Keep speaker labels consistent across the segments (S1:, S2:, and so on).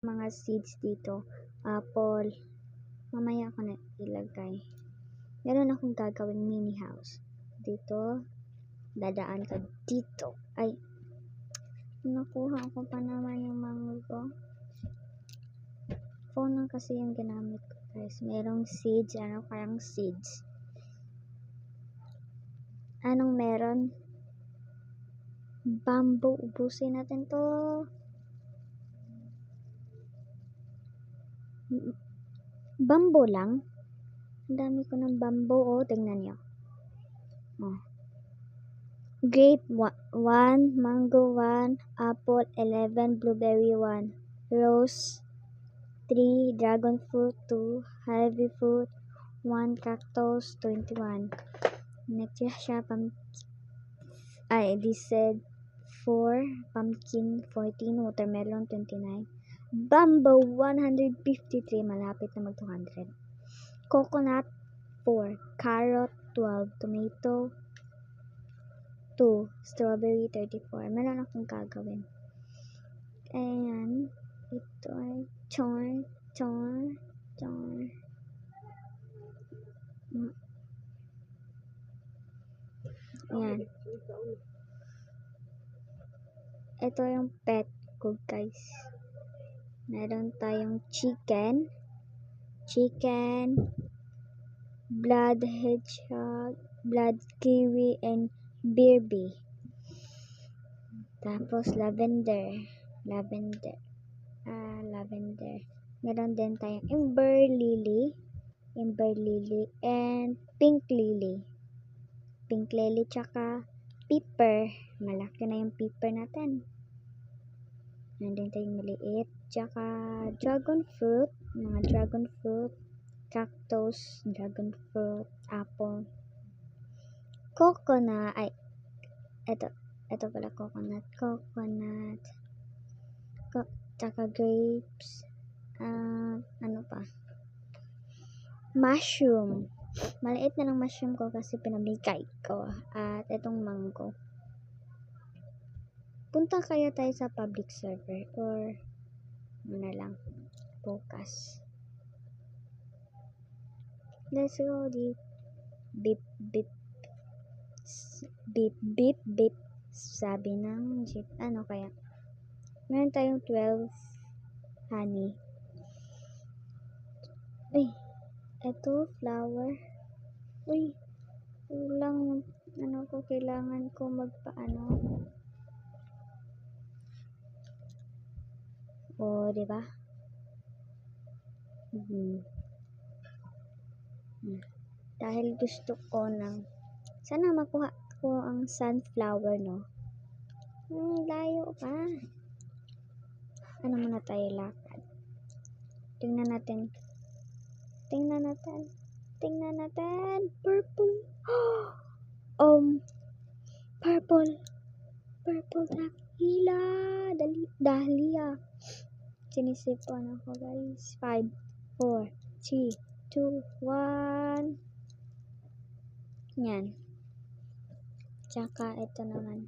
S1: mga seeds dito. Apple. Mamaya ko na ilagay. Meron akong gagawing mini house. Dito. Dadaan ka dito. Ay. Nakuha ko pa naman yung mango. Phone lang kasi yung ginamit ko, guys. Merong seeds. Ano kayang seeds? Anong meron? Bamboo. Ubusin natin to. Bamboo lang. Ang dami ko ng bamboo. Oh, tingnan nyo. Oh. Grape 1, mango 1, apple 11, blueberry 1, rose 3, dragon fruit 2, heavy fruit 1, cactus 21. Next siya this said 4, pumpkin 14, watermelon 29, bamboo 153, malapit na mag 200. Coconut 4, carrot 12, tomato 2, strawberry 34. Meron akong gagawin. Ayan. Ito ay char. Ayan. Ito yung pet ko, guys. Meron tayong chicken, blood hedgehog, blood kiwi, and bearbee. Tapos lavender. Meron din tayong ember lily, and pink lily, tsaka pepper. Malaki na yung pepper natin. Meron din tayong maliit, tsaka dragon fruit, cactus, dragon fruit, apple, coconut, ito pala coconut, tsaka grapes, ano pa, mushroom. Maliit na lang mushroom ko kasi pinamigay ko. At itong mango. Punta kaya tayo sa public server or ano lang, focus. Let's go deep. Beep. Sabi ng jeep. Ano kaya? Meron tayong 12 honey. Uy, eto flower. Uy, kulang kailangan ko magpaano. O, diba? Dahil gusto ko sana makuha ko ang sunflower, no? Layo pa. Ano muna tayo lakad? Tingnan natin. Purple. Purple dahlia. Sinisipan ako, guys. 5, 4, 3, 2, 1. Yan. Tsaka ito naman.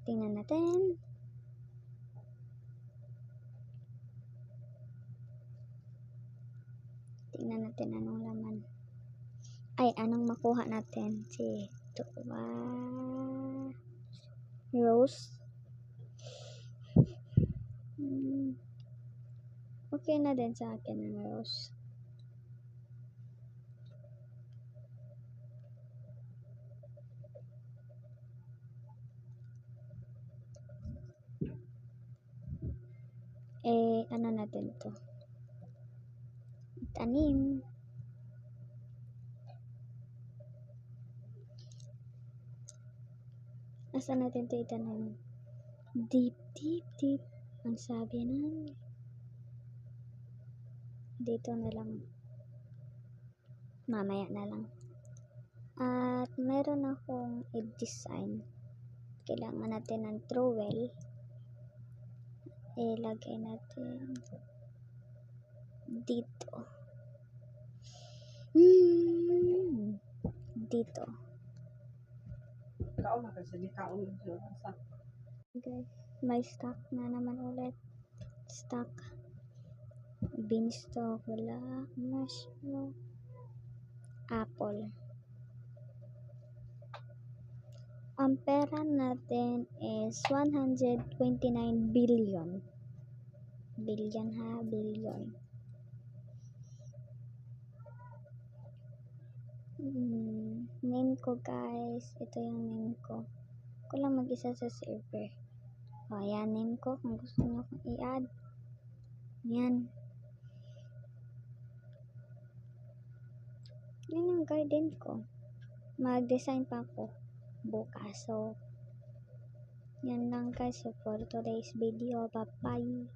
S1: Tingnan natin. Anong laman. Ay, anong makuha natin. Rose. Okay na din sa akin ang rose. Ano natin to? Tanim. Asa natin ito itanim? Deep. Ang sabi na. Dito na lang. Mamaya na lang. At meron akong i-design. Kailangan natin ng trowel. Ilagay natin dito. Dito. Guys, May stock na naman ulit. Stock. Beanstalk. Wala. Mushroom. Apple. Ang pera natin is 129 billion. Billion ha, billion. Name ko guys. Ito yung name ko. Ko lang mag-isa sa server. O, ayan, name ko. Kung gusto nyo kong i-add. Yan. Yan yung garden ko. Mag-design pa ako bukas. So, yan lang guys for today's video. Bye-bye.